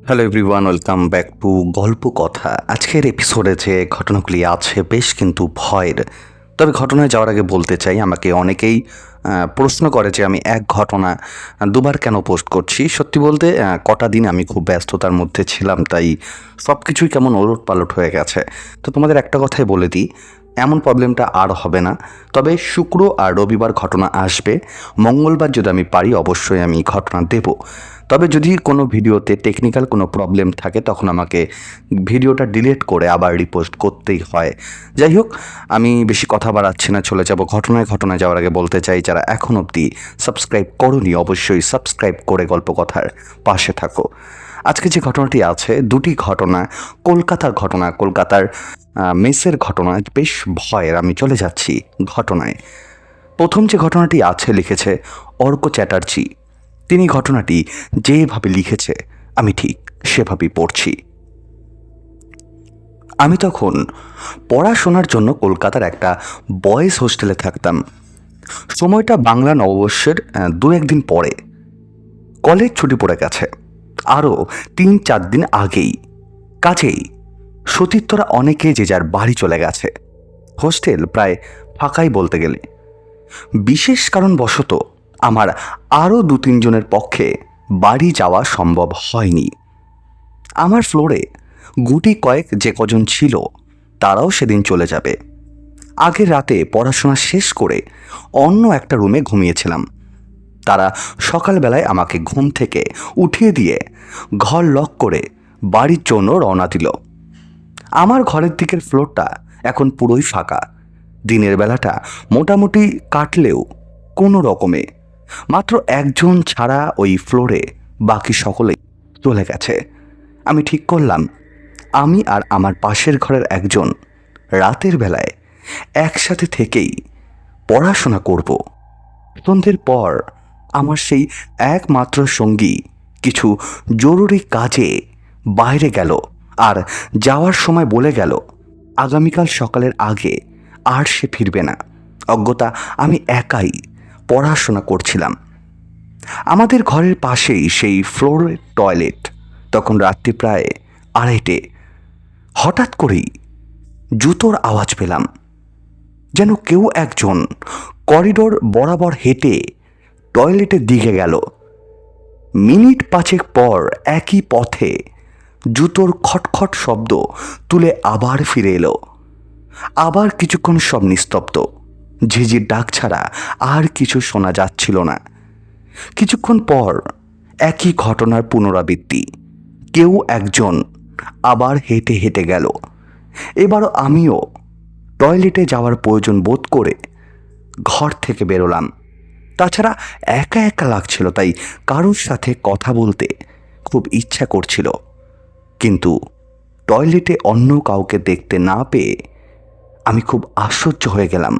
Hello everyone, welcome back to গল্প কথা। আজকের এপিসোডে যে ঘটনাগুলি আছে বেশ কিন্তু ভয়ের। তবে ঘটনায় যাওয়ার আগে বলতে চাই, আমাকে অনেকেই প্রশ্ন করে যে আমি এক ঘটনা দুবার কেন পোস্ট করছি। সত্যি বলতে কটা দিন আমি খুব ব্যস্ততার মধ্যে ছিলাম, তাই সব কিছুই কেমন ওলটপালট হয়ে গেছে। তো তোমাদের একটা কথাই বলে দিই, এমন প্রবলেমটা আর হবে না। তবে শুক্র আর রবিবার ঘটনা আসবে, মঙ্গলবার যদি আমি পারি অবশ্যই আমি ঘটনা দেব। তবে যদি কোনো ভিডিওতে টেকনিক্যাল কোনো প্রবলেম থাকে তখন আমাকে ভিডিওটা ডিলিট করে আবার রিপোস্ট করতেই হয়। যাই হোক, আমি বেশি কথা বাড়াচ্ছি না, চলে যাব ঘটনায় যাওয়ার আগে বলতে চাই, যারা এখন অবধি সাবস্ক্রাইব করোনি অবশ্যই সাবস্ক্রাইব করে গল্প কথার পাশে থাকো। আজকে যে ঘটনাটি আছে, দুটি ঘটনা কলকাতার মেসের ঘটনা, বেশ ভয়ের। আমি চলে যাচ্ছি ঘটনায়। প্রথম যে ঘটনাটি আছে লিখেছে অর্ক চ্যাটার্জি। তিনি ঘটনাটি যেভাবে লিখেছে আমি ঠিক সেভাবেই পড়ছি। আমি তখন পড়াশোনার জন্য কলকাতার একটা বয়েজ হোস্টেলে থাকতাম। সময়টা বাংলা নববর্ষের 2-1 দিন পরে। কলেজ ছুটি পড়ে গেছে আরও 3-4 দিন আগেই। কাজেই সতীর্থরা অনেকে যে যার বাড়ি চলে গেছে। হোস্টেল প্রায় ফাঁকাই বলতে গেলে। বিশেষ কারণবশত আমার আরও 2-3 জনের পক্ষে বাড়ি যাওয়া সম্ভব হয়নি। আমার ফ্লোরে গুটি কয়েক যে কজন ছিল তারাও সেদিন চলে যাবে। আগের রাতে পড়াশোনা শেষ করে অন্য একটা রুমে ঘুমিয়েছিলাম। তারা সকালবেলায় আমাকে ঘুম থেকে উঠিয়ে দিয়ে ঘর লক করে বাড়ির জন্য রওনা দিল। আমার ঘরের দিকের ফ্লোরটা এখন পুরোই ফাঁকা। দিনের বেলাটা মোটামুটি কাটলেও কোনো রকমে মাত্র একজন ছাড়া ওই ফ্লোরে বাকি সকলেই চলে গেছে। আমি ঠিক করলাম আমি আর আমার পাশের ঘরের একজন রাতের বেলায় একসাথে থেকেই পড়াশোনা করব। সন্ধ্যের পর আমার সেই একমাত্র সঙ্গী কিছু জরুরি কাজে বাইরে গেল, আর যাওয়ার সময় বলে গেল আগামীকাল সকালের আগে আর সে ফিরবে না। অজ্ঞতা আমি একাই পড়াশোনা করছিলাম। আমাদের ঘরের পাশেই সেই ফ্লোরের টয়লেট। তখন রাত্রি প্রায় 2:30। হঠাৎ করেই জুতোর আওয়াজ পেলাম, যেন কেউ একজন করিডোর বরাবর হেঁটে টয়লেটের দিকে গেল। মিনিট 5 পর একই পথে জুতোর খটখট শব্দ তুলে আবার ফিরে এলো। আবার কিছুক্ষণ সব নিস্তব্ধ, ঝিঝির ডাক ছাড়া আর কিছু শোনা যাচ্ছিল না। কিছুক্ষণ পর একই ঘটনার পুনরাবৃত্তি। কেউ একজন আবার হেঁটে হেঁটে গেল। এবারও আমিও টয়লেটে যাওয়ার প্রয়োজন বোধ করে ঘর থেকে বেরোলাম। তাছাড়া একা একা লাগছিল, তাই কারোর সাথে কথা বলতে খুব ইচ্ছা করছিল। কিন্তু টয়লেটে অন্য কাউকে দেখতে না পেয়ে আমি খুব আশ্চর্য হয়ে গেলাম।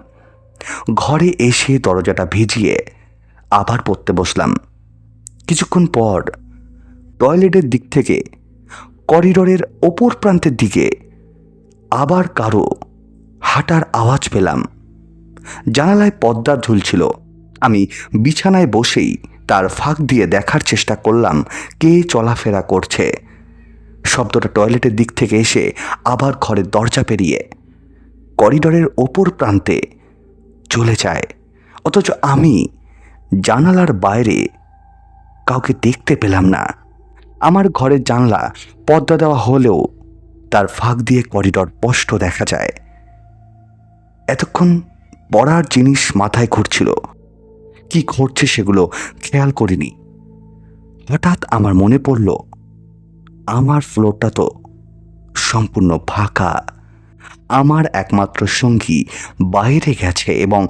ঘরে এসে দরজাটা ভিজিয়ে আবার পড়তে বসলাম। কিছুক্ষণ পর টয়লেটের দিক থেকে করিডোরের ওপর প্রান্তের দিকে আবার কারো হাঁটার আওয়াজ পেলাম। জানালায় পর্দা ঝুলছিল। আমি বিছানায় বসেই তার ফাঁক দিয়ে দেখার চেষ্টা করলাম কে চলাফেরা করছে। শব্দটা টয়লেটের দিক থেকে এসে আবার ঘরের দরজা পেরিয়ে করিডোরের ওপর প্রান্তে চলে যায়, অথচ আমি জানালার বাইরে কাউকে দেখতে পেলাম না। আমার ঘরের জানলা পর্দা দেওয়া হলেও তার ফাঁক দিয়ে করিডোর স্পষ্ট দেখা যায়। এতক্ষণ পড়ার জিনিস মাথায় ঘুরছিল, কি ঘটছে সেগুলো খেয়াল করিনি। হঠাৎ আমার মনে পড়ল আমার ফ্লোরটা তো সম্পূর্ণ ফাঁকা। আমার একমাত্র সঙ্গী বাইরে গেছে এবং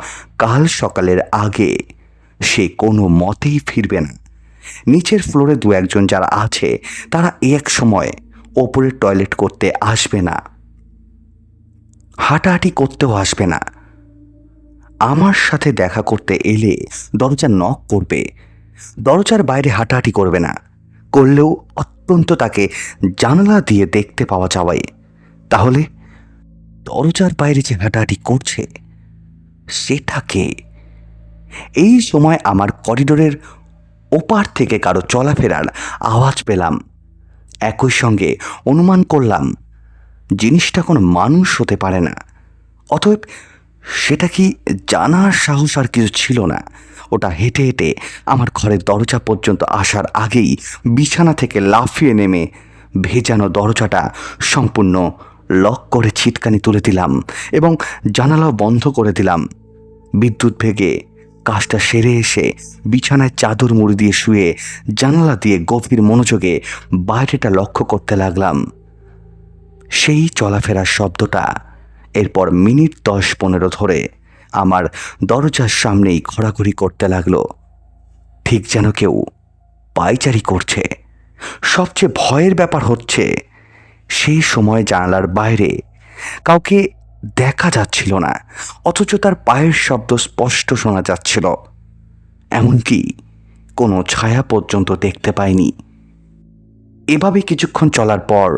কাল সকালের আগে সে কোনো মতেই ফিরবে না। নিচের ফ্লোরে 2-1 জন যারা আছে তারা এক সময় ওপরে টয়লেট করতে আসবে না, হাঁটাহাঁটি করতেও আসবে না। আমার সাথে দেখা করতে এলে দরজা নক করবে, দরজার বাইরে হাঁটাহাঁটি করবে না। করলেও অত্যন্ত তাকে জানালা দিয়ে দেখতে পাওয়া যাবে। তাহলে দরজার বাইরে যে হাঁটাহাঁটি করছে সেটাকে। এই সময় আমার করিডোরের ওপার থেকে কারো চলাফেরার আওয়াজ পেলাম। একই সঙ্গে অনুমান করলাম জিনিসটা কোনো মানুষ হতে পারে না। অতএব সেটা কি জানার সাহস আর কিছু ছিল না। ওটা হেঁটে হেঁটে আমার ঘরের দরজা পর্যন্ত আসার আগেই বিছানা থেকে লাফিয়ে নেমে ভেজানো দরজাটা সম্পূর্ণ লক করে ছিটকানি তুলে দিলাম এবং জানালাও বন্ধ করে দিলাম। বিদ্যুৎ ভেগে কাজটা সেরে এসে বিছানায় চাদর মুড়ি দিয়ে শুয়ে জানালা দিয়ে গভীর মনোযোগে বাইরেটা লক্ষ্য করতে লাগলাম। সেই চলাফেরার শব্দটা এরপর মিনিট 10-15 ধরে আমার দরজার সামনেই ঘোরাঘুরি করতে লাগলো, ঠিক যেন কেউ পায়চারি করছে। সবচেয়ে ভয়ের ব্যাপার হচ্ছে সেই সময় জানালার বাইরে কাউকে দেখা যাচ্ছিল না, অথচ তার পায়ের শব্দ স্পষ্ট শোনা যাচ্ছিল। এমনকি কোনো ছায়া পর্যন্ত দেখতে পাইনি। এভাবে কিছুক্ষণ চলার পর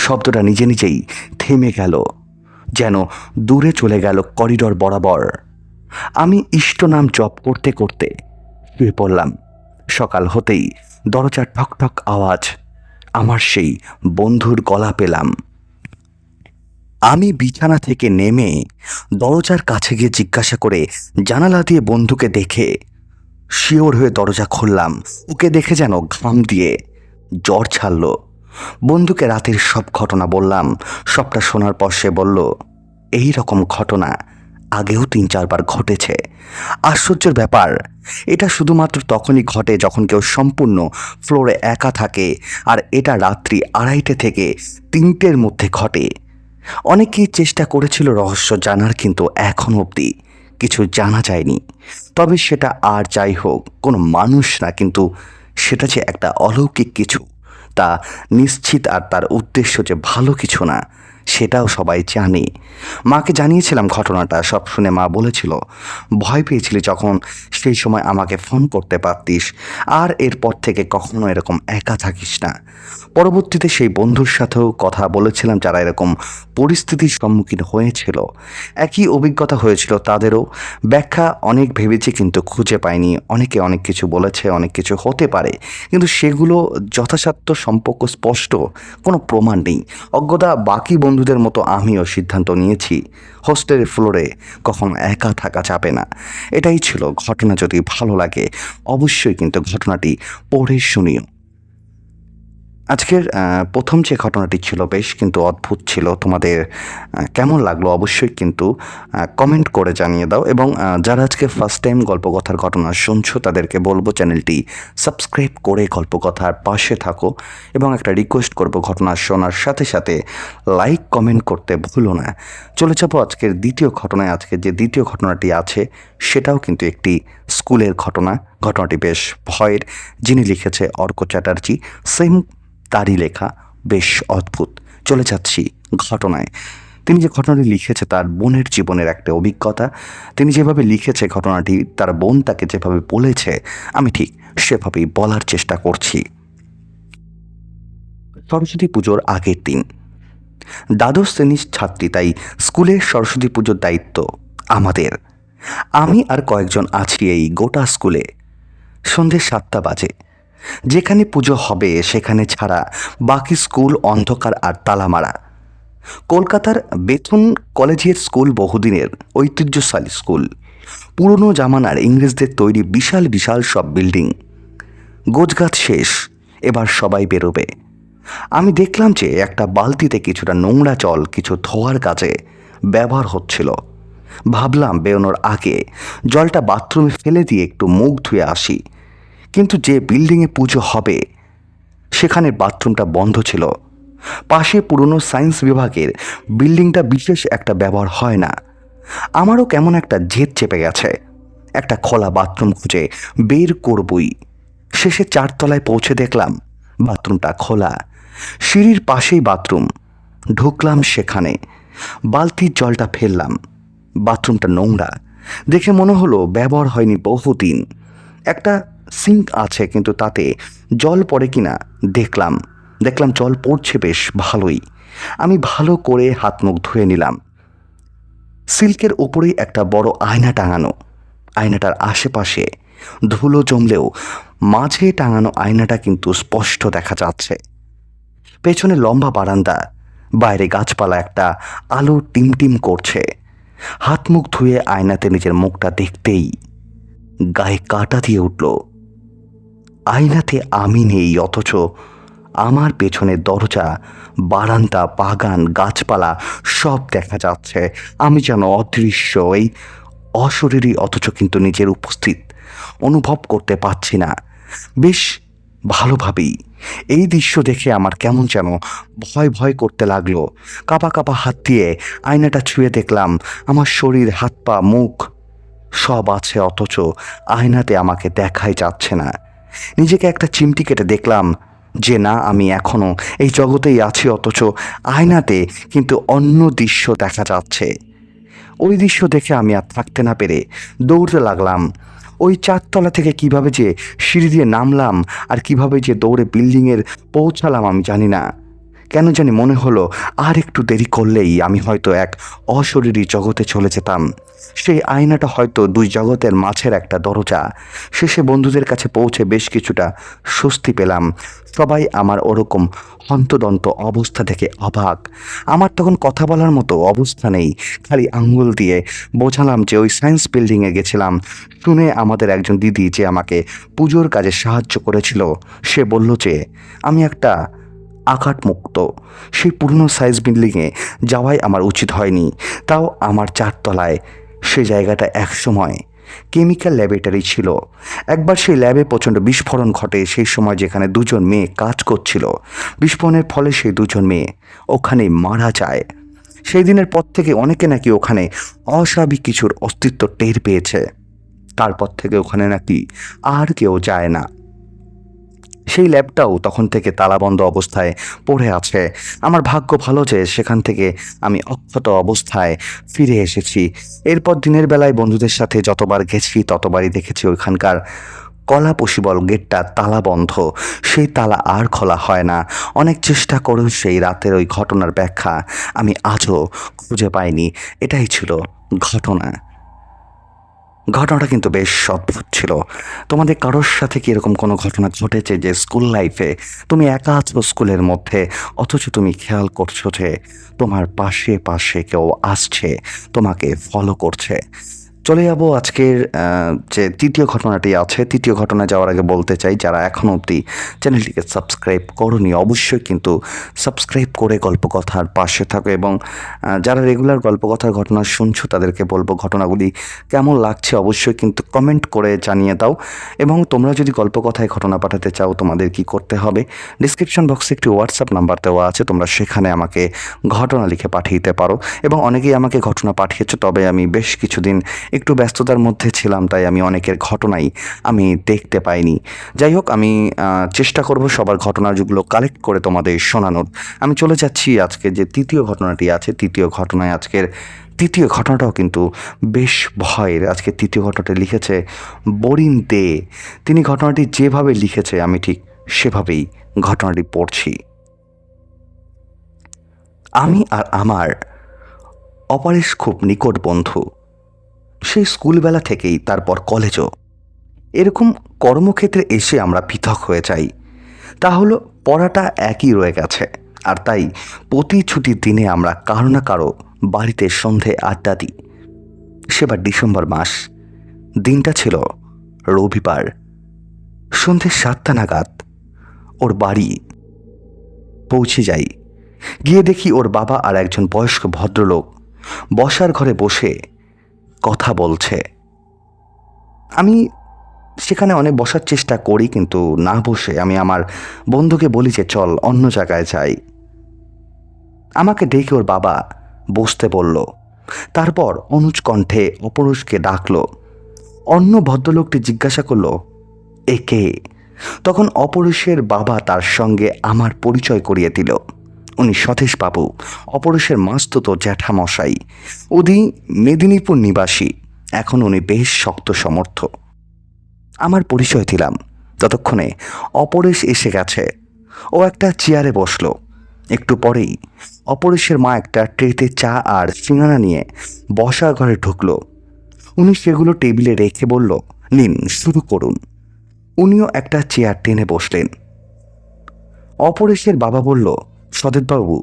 শব্দটা নিজে নিজেই থেমে গেল, যেন দূরে চলে গেল করিডর বরাবর। আমি ইষ্ট নাম জপ করতে করতে শুয়ে পড়লাম। সকাল হতেই দরজার ঠকঠক আওয়াজ, আমার সেই বন্ধুর গলা পেলাম। আমি বিছানা থেকে নেমে দরজার কাছে গিয়ে জিজ্ঞাসা করে জানালা দিয়ে বন্ধুকে দেখে শিওর হয়ে দরজা খুললাম। ওকে দেখে যেন ঘাম দিয়ে জ্বর ছাড়ল। বন্ধুকে রাতের সব ঘটনা বললাম। সবটা শোনার পর সে বলল, এই রকম ঘটনা আগেও 3-4 বার ঘটেছে। আশ্চর্যের ব্যাপার, এটা শুধুমাত্র তখনই ঘটে যখন কেউ সম্পূর্ণ ফ্লোরে একা থাকে, আর এটা রাত্রি 2:30 থেকে 3টের মধ্যে ঘটে। অনেকেই চেষ্টা করেছিল রহস্য জানার, কিন্তু এখন অবধি কিছু জানা যায়নি। তবে সেটা আর যাই হোক, কোনো মানুষ না, কিন্তু সেটা যে একটা অলৌকিক কিছু তা নিশ্চিত, আর তার উদ্দেশ্য যে ভালো কিছু না সেটাও সবাই জানে। মাকে জানিয়েছিলাম ঘটনাটা, সব শুনে মা বলেছিল, ভয় পেয়েছিলি যখন, সেই সময় আমাকে ফোন করতে পারতিস, আর এরপর থেকে কখনো এরকম একা থাকিস না। পরবর্তীতে সেই বন্ধুর সাথেও কথা বলেছিলাম যারা এরকম পরিস্থিতির সম্মুখীন হয়েছিল, একই অভিজ্ঞতা হয়েছিল তাদেরও। ব্যাখ্যা অনেক ভেবেছি কিন্তু খুঁজে পাইনি। অনেকে অনেক কিছু বলেছে, অনেক কিছু হতে পারে, কিন্তু সেগুলো যথাসাধ্য সম্পর্ক স্পষ্ট কোনো প্রমাণ নেই। অজ্ঞতা বাকি বন্ধুদের মতো আমিও সিদ্ধান্ত নিয়েছি হোস্টেলের ফ্লোরে কখনো একা থাকা যাবে না। এটাই ছিল ঘটনা। যদি ভালো লাগে অবশ্যই কিন্তু ঘটনাটি পড়ে শুনিও। আজকের প্রথম যে ঘটনাটি ছিল বেশ কিন্তু অদ্ভুত ছিল। তোমাদের কেমন লাগলো অবশ্যই কিন্তু কমেন্ট করে জানিয়ে দাও। এবং যারা আজকে ফার্স্ট টাইম গল্পকথার ঘটনা শুনছো তাদেরকে বলবো চ্যানেলটি সাবস্ক্রাইব করে গল্পকথার পাশে থাকো, এবং একটা রিকোয়েস্ট করব, ঘটনা শোনার সাথে সাথে লাইক কমেন্ট করতে ভুলো না। চলে যাবো আজকের দ্বিতীয় ঘটনায়। আজকে যে দ্বিতীয় ঘটনাটি আছে সেটাও কিন্তু একটি স্কুলের ঘটনা। ঘটনাটি বেশ ভয়ের। যিনি লিখেছে অর্ক চ্যাটার্জি, সেম তারই লেখা, বেশ অদ্ভুত। চলে যাচ্ছি ঘটনায়। তিনি যে ঘটনাটি লিখেছে তার বোনের জীবনের একটা অভিজ্ঞতা। তিনি যেভাবে লিখেছে ঘটনাটি, তার বোন তাকে যেভাবে বলেছে, আমি ঠিক সেভাবেই বলার চেষ্টা করছি। সরস্বতী পুজোর আগের দিন। দ্বাদশ শ্রেণীর ছাত্রী, তাই স্কুলের সরস্বতী পুজোর দায়িত্ব আমাদের। আমি আর কয়েকজন আছি এই গোটা স্কুলে। সন্ধে 7টা বাজে। যেখানে পুজো হবে সেখানে ছাড়া বাকি স্কুল অন্ধকার আর তালামারা। কলকাতার বেথুন কলেজিয়েট স্কুল বহুদিনের ঐতিহ্যশালী স্কুল। পুরনো জামানার ইংরেজদের তৈরি বিশাল বিশাল সব বিল্ডিং। গোছগাছ শেষ, এবার সবাই বেরোবে। আমি দেখলাম যে একটা বালতিতে কিছুটা নোংরা জল কিছু ধোয়ার কাজে ব্যবহার হচ্ছিল। ভাবলাম বেরোনোর আগে জলটা বাথরুমে ফেলে দিয়ে একটু মুখ ধুয়ে আসি, কিন্তু যে বিল্ডিংয়ে পুজো হবে সেখানে বাথরুমটা বন্ধ ছিল। পাশে পুরনো সায়েন্স বিভাগের বিল্ডিংটা বিশেষ একটা ব্যবহার হয় না। আমারও কেমন একটা জেদ চেপে গেছে, একটা খোলা বাথরুম খুঁজে বের করবই। শেষে 4 তলায় পৌঁছে দেখলাম বাথরুমটা খোলা। সিঁড়ির পাশেই বাথরুম। ঢুকলাম সেখানে, বালতির জলটা ফেললাম। বাথরুমটা নোংরা দেখে মনে হলো ব্যবহার হয়নি বহুদিন। একটা সিঙ্ক আছে, কিন্তু তাতে জল পড়ে কিনা দেখলাম জল পড়ছে বেশ ভালোই। আমি ভালো করে হাত মুখ ধুয়ে নিলাম। সিল্কের ওপরেই একটা বড় আয়না টাঙানো। আয়নাটার আশেপাশে ধুলো জমলেও মাঝে টাঙানো আয়নাটা কিন্তু স্পষ্ট দেখা যাচ্ছে। পেছনে লম্বা বারান্দা, বাইরে গাছপালা, একটা আলো টিমটিম করছে। হাত মুখ ধুয়ে আয়নাতে নিজের মুখটা দেখতেই গায়ে কাঁটা দিয়ে উঠল। আয়নাতে আমি নেই, অথচ আমার পেছনে দরজা, বারান্দা, বাগান, গাছপালা সব দেখা যাচ্ছে। আমি যেন অদৃশ্য, এই অশরীরী, অথচ কিন্তু নিজের উপস্থিত অনুভব করতে পারছি না বেশ ভালোভাবেই। এই দৃশ্য দেখে আমার কেমন যেন ভয় ভয় করতে লাগলো। কাঁপা কাঁপা হাত দিয়ে আয়নাটা ছুঁয়ে দেখলাম আমার শরীর, হাত পা, মুখ সব আছে, অথচ আয়নাতে আমাকে দেখাই যাচ্ছে না। নিজেকে একটা চিমটি কেটে দেখলাম যে না, আমি এখনো এই জগতেই আছি, অথচ আয়নাতে কিন্তু অন্য দৃশ্য দেখা যাচ্ছে। ওই দৃশ্য দেখে আমি আর থাকতে না পেরে দৌড়তে লাগলাম। ওই 4 তলা থেকে কিভাবে যে সিঁড়ি দিয়ে নামলাম আর কিভাবে যে দৌড়ে বিল্ডিংয়ের পৌঁছালাম আমি জানি না। কেন জানি মনে হলো আর একটু দেরি করলেই আমি হয়তো এক অশরীরী জগতে চলে যেতাম। সেই আয়নাটা হয়তো 2 জগতের মাঝের একটা দরজা। শেষে বন্ধুদের কাছে পৌঁছে বেশ কিছুটা স্বস্তি পেলাম। সবাই আমার ওরকম হন্তদন্ত অবস্থা দেখে অবাক। আমার তখন কথা বলার মতো অবস্থা নেই, খালি আঙ্গুল দিয়ে বোঝালাম যে ওই সায়েন্স বিল্ডিংয়ে গেছিলাম। শুনে আমাদের একজন দিদি যে আমাকে পুজোর কাজে সাহায্য করেছিল, সে বলল যে আমি একটা আঘাতমুক্ত, সেই পুরনো সাইজ বিল্ডিংয়ে যাওয়াই আমার উচিত হয়নি, তাও আমার 4 তলায়। সে জায়গাটা একসময় কেমিক্যাল ল্যাবরেটরি ছিল। একবার সেই ল্যাবে প্রচণ্ড বিস্ফোরণ ঘটে, সেই সময় যেখানে 2 জন মেয়ে কাজ করছিল। বিস্ফোরণের ফলে সেই 2 জন মেয়ে ওখানেই মারা যায়। সেই দিনের পর থেকে অনেকে নাকি ওখানে অস্বাভাবিক কিছুর অস্তিত্ব টের পেয়েছে। তারপর থেকে ওখানে নাকি আর কেউ যায় না। সেই ল্যাবটাও তখন থেকে তালাবন্ধ অবস্থায় পড়ে আছে। আমার ভাগ্য ভালো যে সেখান থেকে আমি অক্ষত অবস্থায় ফিরে এসেছি। এরপর দিনের বেলায় বন্ধুদের সাথে যতবার গেছি ততবারই দেখেছি ওইখানকার কলা পশিবল গেটটা তালা বন্ধ। সেই তালা আর খোলা হয় না। অনেক চেষ্টা করেও সেই রাতের ওই ঘটনার ব্যাখ্যা আমি আজও খুঁজে পাইনি। এটাই ছিল ঘটনা। ঘটনাটা কিন্তু বেশ অদ্ভুত ছিল। তোমাদের কারোর সাথে কি এরকম কোনো ঘটনা ঘটেছে যে স্কুল লাইফে তুমি একা আছো স্কুলের মধ্যে, অথচ তুমি খেয়াল করছো যে তোমার পাশে পাশে কেউ আসছে, তোমাকে ফলো করছে? চলে যাব আজকের যে তৃতীয় ঘটনাটি আছে। তৃতীয় ঘটনা যাওয়ার আগে বলতে চাই, যারা এখনও অবধি চ্যানেলটিকে সাবস্ক্রাইব করোনি অবশ্যই কিন্তু সাবস্ক্রাইব করে গল্পকথার পাশে থাকো, এবং যারা রেগুলার গল্পকথার ঘটনা শুনছো তাদেরকে বলবো ঘটনাগুলি কেমন লাগছে অবশ্যই কিন্তু কমেন্ট করে জানিয়ে দাও। এবং তোমরা যদি গল্পকথায় ঘটনা পাঠাতে চাও তোমাদের কি করতে হবে, ডিসক্রিপশন বক্সে একটি হোয়াটসঅ্যাপ নাম্বার দেওয়া আছে, তোমরা সেখানে আমাকে ঘটনা লিখে পাঠিয়ে দিতে পারো। এবং অনেকেই আমাকে ঘটনা পাঠিয়েছো, তবে আমি বেশ কিছুদিন একটু ব্যস্ততার মধ্যে ছিলাম, তাই আমি অনেকের ঘটনাই আমি দেখতে পাইনি। যাই হোক, আমি চেষ্টা করব সবার ঘটনা যেগুলো কালেক্ট করে তোমাদের শোনানোর। আমি চলে যাচ্ছি আজকে যে তৃতীয় ঘটনাটি আছে। তৃতীয় ঘটনায় আজকের তৃতীয় ঘটনাটাও কিন্তু বেশ ভয়ের। আজকে তৃতীয় ঘটনাটি লিখেছে বরিন দে। তিনি ঘটনাটি যেভাবে লিখেছে আমি ঠিক সেভাবেই ঘটনাটি পড়ছি। আমি আর আমার অপারেশ খুব নিকট বন্ধু, সেই স্কুলবেলা থেকেই, তারপর কলেজও। এরকম কর্মক্ষেত্রে এসে আমরা পৃথক হয়ে যাই। তা হলো পড়াটা একই রয়ে গেছে, আর তাই প্রতি ছুটির দিনে আমরা কারো না কারো বাড়িতে সন্ধে আড্ডা দিই। সেবার ডিসেম্বর মাস, দিনটা ছিল রবিবার। সন্ধে 7টা নাগাদ ওর বাড়ি পৌঁছে যাই। গিয়ে দেখি ওর বাবা আর একজন বয়স্ক ভদ্রলোক বসার ঘরে বসে কথা বলছে। আমি সেখানে অনেক বসার চেষ্টা করি, কিন্তু না বসে আমি আমার বন্ধুকে বলি যে চল অন্য জায়গায় যাই। আমাকে ডেকে ওর বাবা বসতে বলল। তারপর অনুজ কণ্ঠে অপরূষকে ডাকলো। অন্য ভদ্রলোকটি জিজ্ঞাসা করলো, এ কে? তখন অপরূষের বাবা তার সঙ্গে আমার পরিচয় করিয়ে দিল। উনি সতীশ বাবু, অপরূষের মাস্তুতো জ্যাঠামশাই। উনি মেদিনীপুর নিবাসী। এখন উনি বেশ শক্ত সমর্থ। আমার পরিচয় দিলাম। ততক্ষণে অপরেশ এসে গেছে। ও একটা চেয়ারে বসলো। একটু পরেই অপরেশের মা একটা ট্রেতে চা আর সিঙ্গারা নিয়ে বসার ঘরে ঢুকলো। উনি সেগুলো টেবিলে রেখে বলল, নিন শুরু করুন। উনিও একটা চেয়ার টেনে বসলেন। অপরেশের বাবা বলল, সদেতবাবু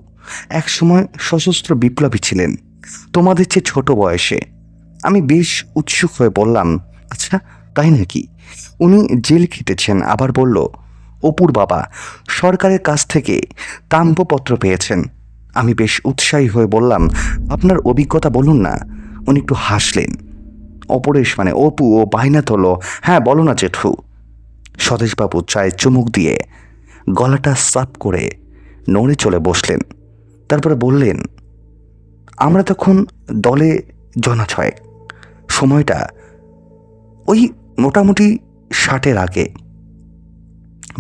একসময় সশস্ত্র বিপ্লবী ছিলেন, তোমাদের চেয়ে ছোট বয়সে। আমি বেশ উৎসুক হয়ে বললাম, আচ্ছা তাই নাকি? উনি জেল খেটেছেন। আবার বলল, অপুর বাবা সরকারের কাছ থেকে তাম্রপত্র পেয়েছেন। আমি বেশ উৎসাহী হয়ে বললাম, আপনার অভিজ্ঞতা বলুন না। উনি একটু হাসলেন। অপরেশ মানে অপু ও বায়না তোলো, হ্যাঁ বলো না জেঠু। স্বদেশবাবু চায়ে চুমুক দিয়ে গলাটা সাপ করে নড়ে চলে বসলেন। তারপরে বললেন, আমরা তখন দলে জনা ছয়েক। সময়টা ওই মোটামুটি 60-এর আগে,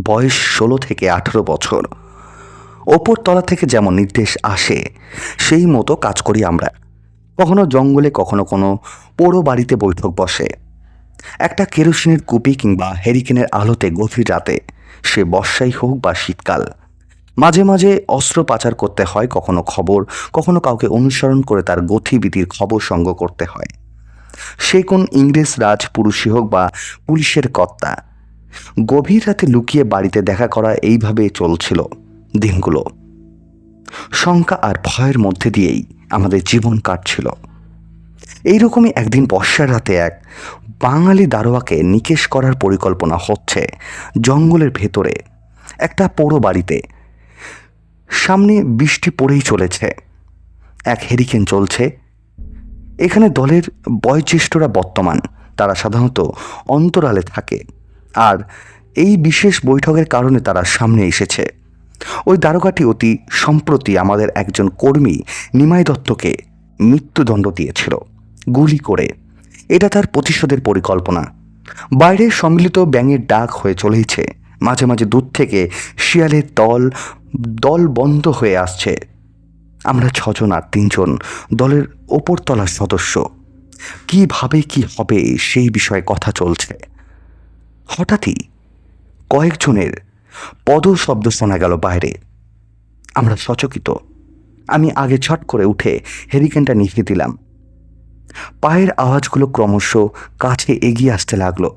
বয়স 16 থেকে 18 বছর। ওপর তলা থেকে যেমন নির্দেশ আসে সেই মতো কাজ করি আমরা। কখনো জঙ্গলে, কখনো কোনো পোড়ো বাড়িতে বৈঠক বসে। একটা কেরোসিনের কুপি কিংবা হেরিকেনের আলোতে গভীর রাতে, সে বর্ষাই হোক বা শীতকাল। মাঝে মাঝে অস্ত্র পাচার করতে হয়, কখনো খবর, কখনো কাউকে অনুসরণ করে তার গতিবিধির খবর সংগ্রহ করতে হয়। সে কোন ইংরেজ রাজপুরুষই হোক বা পুলিশের কর্তা। গভীর রাতে লুকিয়ে বাড়িতে দেখা করা, এইভাবে চলছিল দিনগুলো। শঙ্কা আর ভয়ের মধ্যে দিয়েই আমাদের জীবন কাটছিল। এইরকমই একদিন বর্ষার রাতে এক বাঙালি দারোয়াকে নিকেশ করার পরিকল্পনা হচ্ছে জঙ্গলের ভেতরে একটা পোড়ো বাড়িতে। সামনে বৃষ্টি পড়েই চলেছে, এক হেরিকেন চলছে। এখানে দলের বয়োজ্যেষ্ঠরা বর্তমান, তারা সাধারণত অন্তরালে থাকে, আর এই বিশেষ বৈঠকের কারণে তারা সামনে এসেছে। ওই দারোগাটি অতি সম্প্রতি আমাদের একজন কর্মী নিমাই দত্তকে মৃত্যুদণ্ড দিয়েছিল গুলি করে। এটা তার প্রতিশোধের পরিকল্পনা। বাইরে সম্মিলিত ব্যাঙের ডাক হয়ে চলেছে। মাঝে মাঝে দূর থেকে শিয়ালের দল বন্ধ হয়ে আসছে। আমরা 6 জন আর 3 জন দলের ওপরতলার সদস্য। কিভাবে কি হবে সেই বিষয়ে কথা চলছে। হঠাৎই কয়েকজনের পদশব্দ শোনা গেল বাইরে। আমরা সচকিত। আমি আগে ছট করে উঠে হেরিকেনটা নিভিয়ে দিলাম। পায়ের আওয়াজগুলো ক্রমশ কাছে এগিয়ে আসতে লাগলো।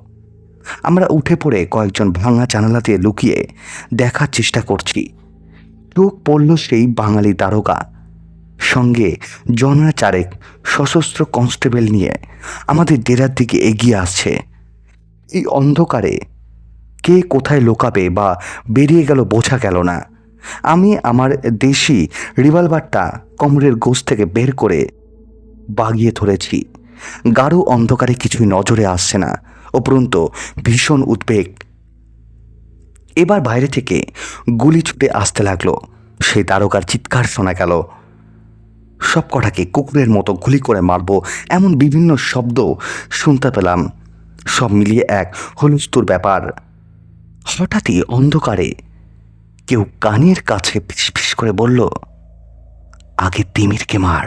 আমরা উঠে পড়ে কয়েকজন ভাঙা জানালা দিয়ে লুকিয়ে দেখার চেষ্টা করছি। চোখ পড়ল সেই বাঙালি দারোগা, সঙ্গে জনা চারেক সশস্ত্র কনস্টেবল নিয়ে আমাদের ডেরার দিকে এগিয়ে আসছে। এই অন্ধকারে কে কোথায় লুকাবে বা বেরিয়ে গেল বোঝা গেল না। আমি আমার দেশি রিভলভারটা কোমরের গোছ থেকে বের করে বাগিয়ে ধরেছি। গাঢ় অন্ধকারে কিছুই নজরে আসছে না, উপরন্তু ভীষণ উদ্বেগ। এবার বাইরে থেকে গুলি ছুটে আসতে লাগলো। সেই দারোগার চিৎকার শোনা গেল, সব কটাকে কুকুরের মতো গুলি করে মারবো, এমন বিভিন্ন শব্দ শুনতে পেলাম। সব মিলিয়ে এক হুলস্থুল ব্যাপার। হঠাৎই অন্ধকারে কেউ কানের কাছে ফিসফিস করে বলল, আগে তিমিরকে মার।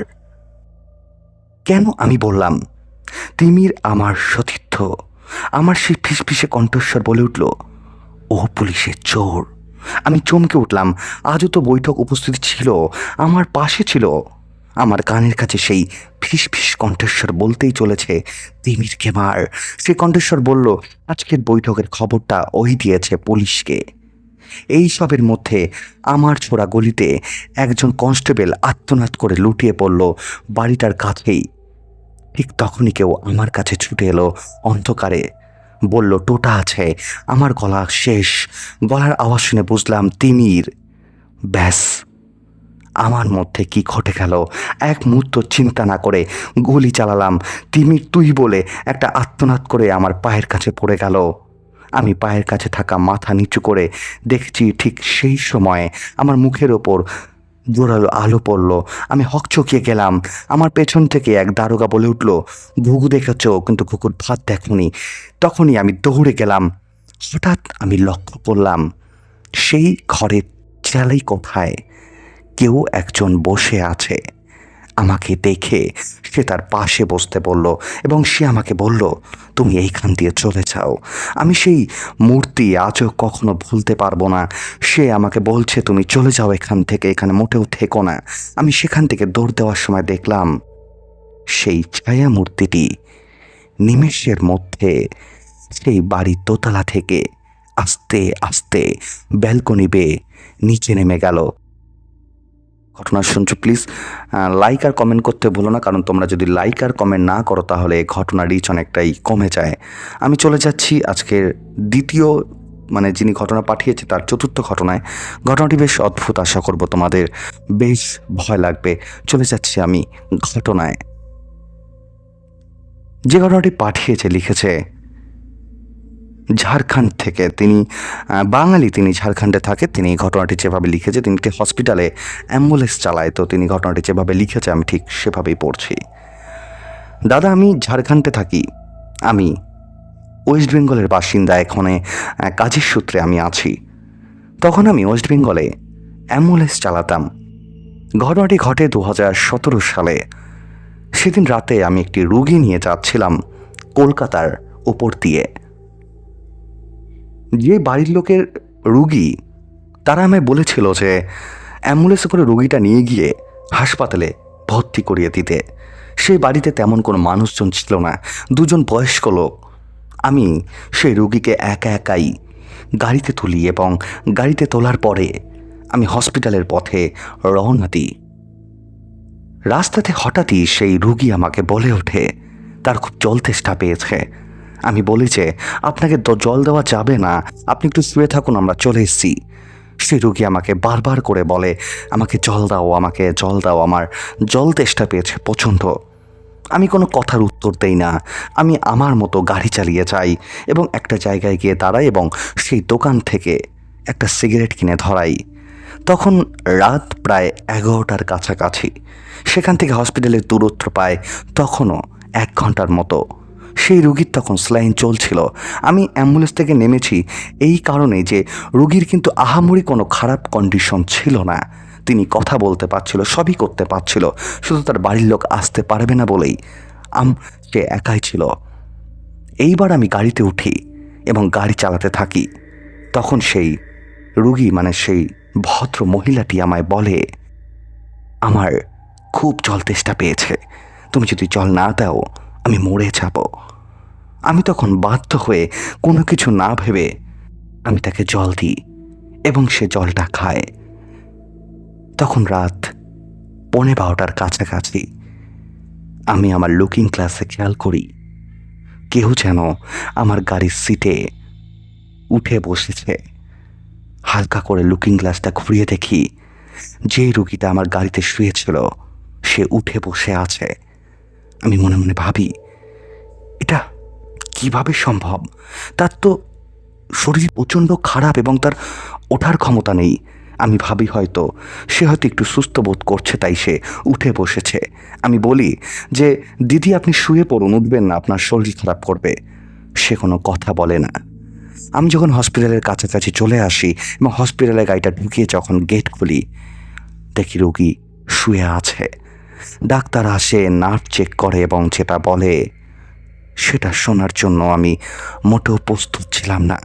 কেন? আমি বললাম, তিমির আমার সতীর্থ। আমার সেই ফিসফিসে কণ্ঠস্বর বলে উঠল, ও পুলিশের চোর। আমি চমকে উঠলাম। আজও তো বৈঠক উপস্থিত ছিল, আমার পাশে ছিল। আমার কানের কাছে সেই ফিসফিস কণ্ঠস্বর বলতেই চলেছে, তিমিরকে মার। সে কণ্ঠস্বর বলল, আজকের বৈঠকের খবরটা ওই দিয়েছে পুলিশকে। এই সবের মধ্যে আমার ছোড়া গলিতে একজন কনস্টেবল আত্মনাদ করে লুটিয়ে পড়ল বাড়িটার কাছেই। ঠিক তখনই কেউ আমার কাছে ছুটে এলো অন্ধকারে, বলল, টোটা আছে। আমার গলা শেষ। গলার আওয়াজ শুনে বুঝলাম তিমির। ব্যাস, আমার মধ্যে কি ঘটে গেল এক মুহূর্ত চিন্তা না করে গুলি চালালাম। তিমির তুই বলে একটা আত্মনাদ করে আমার পায়ের কাছে পড়ে গেল। আমি পায়ের কাছে থাকা মাথা নিচু করে দেখছি, ঠিক সেই সময় আমার মুখের ওপর জোরালো আলো পড়ল। আমি হকচকিয়ে গেলাম। আমার পেছন থেকে এক দারোগা বলে উঠল, ঘুঘু দেখেছ কিন্তু ঘুঘুর ভাত দেখনি। তখনই আমি দৌড়ে গেলাম। হঠাৎ আমি লক্ষ্য করলাম সেই ঘরের চালাই কোঠায় কেউ একজন বসে আছে। আমাকে দেখে সে তার পাশে বসতে বলল এবং সে আমাকে বলল, তুমি এইখান দিয়ে চলে যাও। আমি সেই মূর্তি আজও কখনো ভুলতে পারবো না। সে আমাকে বলছে, তুমি চলে যাও এখান থেকে, এখানে মোটেও থেকো না। আমি সেখান থেকে দৌড় দেওয়ার সময় দেখলাম সেই ছায়া মূর্তিটি নিমেষের মধ্যে সেই বাড়ির দোতলা থেকে আস্তে আস্তে ব্যালকনি বেয়ে নিচে নেমে গেল। ঘটনা শুনছো প্লিজ লাইক আর কমেন্ট করতে ভুলো না, কারণ তোমরা যদি লাইক আর কমেন্ট না করো তাহলে ঘটনার রিচ অনেকটাই কমে যায়। আমি চলে যাচ্ছি আজকের দ্বিতীয় যিনি ঘটনা পাঠিয়েছে তার চতুর্থ ঘটনায়। ঘটনাটি বেশ অদ্ভুত, আশা করব তোমাদের বেশ ভয় লাগবে। চলে যাচ্ছি আমি ঘটনায়। যে ঘটনাটি পাঠিয়েছে লিখেছে ঝাড়খণ্ড থেকে, তিনি বাঙালি, তিনি ঝাড়খণ্ডে থাকে। তিনি ঘটনাটি যেভাবে লিখেছে, তিনি একটি হসপিটালে অ্যাম্বুলেন্স চালায়, তো তিনি ঘটনাটি যেভাবে লিখেছে আমি ঠিক সেভাবেই পড়ছি। দাদা, আমি ঝাড়খণ্ডে থাকি। আমি ওয়েস্ট বেঙ্গলের বাসিন্দা, এখানে কাজের সূত্রে আমি আছি। তখন আমি ওয়েস্ট বেঙ্গলে অ্যাম্বুলেন্স চালাতাম। ঘটনাটি ঘটে 2017 সালে। সেদিন রাতে আমি একটি রুগী নিয়ে যাচ্ছিলাম কলকাতার উপর দিয়ে। যে বাড়ির লোকের রুগী, তারা আমায় বলেছিল যে অ্যাম্বুলেন্সে করে রুগীটা নিয়ে গিয়ে হাসপাতালে ভর্তি করিয়ে দিতে। সেই বাড়িতে তেমন কোনো মানুষজন ছিল না, দুজন বয়স্ক লোক। আমি সেই রুগীকে একা একাই গাড়িতে তুলি এবং গাড়িতে তোলার পরে আমি হসপিটালের পথে রওনা দিই। রাস্তাতে হঠাৎই সেই রুগী আমাকে বলে ওঠে তার খুব জল তেষ্টা পেয়েছে। আমি বলি যে আপনাকে জল দেওয়া যাবে না, আপনি একটু শুয়ে থাকুন, আমরা চলে এসেছি। সেই রুগী আমাকে বারবার করে বলে আমাকে জল দাও, আমাকে জল দাও, আমার জল তেষ্টা পেয়েছে প্রচণ্ড। আমি কোনো কথার উত্তর দেই না। আমি আমার মতো গাড়ি চালিয়ে যাই এবং একটা জায়গায় গিয়ে দাঁড়াই এবং সেই দোকান থেকে একটা সিগারেট কিনে ধরাই। তখন রাত প্রায় 11টার কাছাকাছি। সেখান থেকে হসপিটালের দূরত্ব প্রায় তখনও 1 ঘন্টার মতো। সেই রুগীর তখন স্যালাইন চলছিল। আমি অ্যাম্বুলেন্স থেকে নেমেছি এই কারণে যে রুগীর কিন্তু আহামরি কোনো খারাপ কন্ডিশন ছিল না। তিনি কথা বলতে পারছিল, সবই করতে পারছিল, শুধু তার বাড়ির লোক আসতে পারবে না বলেই সে একাই ছিল। এইবার আমি গাড়িতে উঠি এবং গাড়ি চালাতে থাকি। তখন সেই রুগী সেই ভদ্র মহিলাটি আমায় বলে আমার খুব জল তেষ্টা পেয়েছে, তুমি যদি জল না দাও আমি মরে যাব। আমি তখন বাধ্য হয়ে কোনো কিছু না ভেবে আমি তাকে জল দিই এবং সে জলটা খায়। তখন রাত 12:15টার কাছাকাছি। আমি আমার লুকিং গ্লাসে খেয়াল করি কেউ যেন আমার গাড়ির সিটে উঠে বসেছে। হালকা করে লুকিং গ্লাসটা ঘুরিয়ে দেখি যে রুগীটা আমার গাড়িতে শুয়েছিল সে উঠে বসে আছে। আমি মনে মনে ভাবি এটা কিভাবে সম্ভব? তার তো শরীর প্রচণ্ড খারাপ এবং তার ওঠার ক্ষমতা নেই। আমি ভাবি সে হয়তো একটু সুস্থ বোধ করছে তাই সে উঠে বসেছে। আমি বলি যে দিদি আপনি শুয়ে পড়ুন, উঠবেন না, আপনার শরীর খারাপ করবে। সে কোনো কথা বলে না। আমি যখন হসপিটালের কাছাকাছি চলে আসি এবং হসপিটালের গাড়িটা ঢুকিয়ে যখন গেট খুলি দেখি রোগী শুয়ে আছে। ডাক্তার আসে, নার্ভ চেক করে এবং যেটা বলে সেটা শোনার জন্য আমি মোটেও প্রস্তুত ছিলাম না।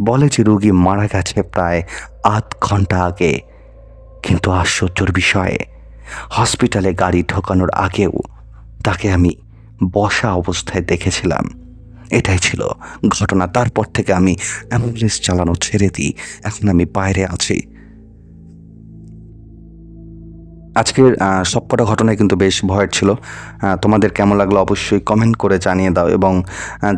বলে যে রোগী মারা গেছে প্রায় 8 ঘন্টা আগে। কিন্তু আশ্চর্যের বিষয়ে হসপিটালে গাড়ি ঢোকানোর আগেও তাকে আমি বসা অবস্থায় দেখেছিলাম। এটাই ছিল ঘটনা। তারপর থেকে আমি অ্যাম্বুলেন্স চালানো ছেড়ে দিই। এখন আমি বাইরে আছি। আজকের সবকটা ঘটনাই কিন্তু বেশ ভয়ের ছিল। তোমাদের কেমন লাগলো অবশ্যই কমেন্ট করে জানিয়ে দাও। এবং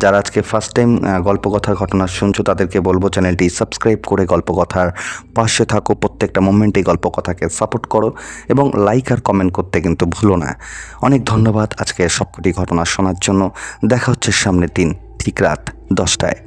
যারা আজকে ফার্স্ট টাইম গল্পকথার ঘটনা শুনছো তাদেরকে বলবো চ্যানেলটি সাবস্ক্রাইব করে গল্পকথার পাশে থাকো। প্রত্যেকটা মোমেন্টেই গল্পকথাকে সাপোর্ট করো এবং লাইক আর কমেন্ট করতে কিন্তু ভুলো না। অনেক ধন্যবাদ আজকে সবকটি ঘটনা শোনার জন্য। দেখা হচ্ছে সামনের দিন ঠিক রাত 10টায়।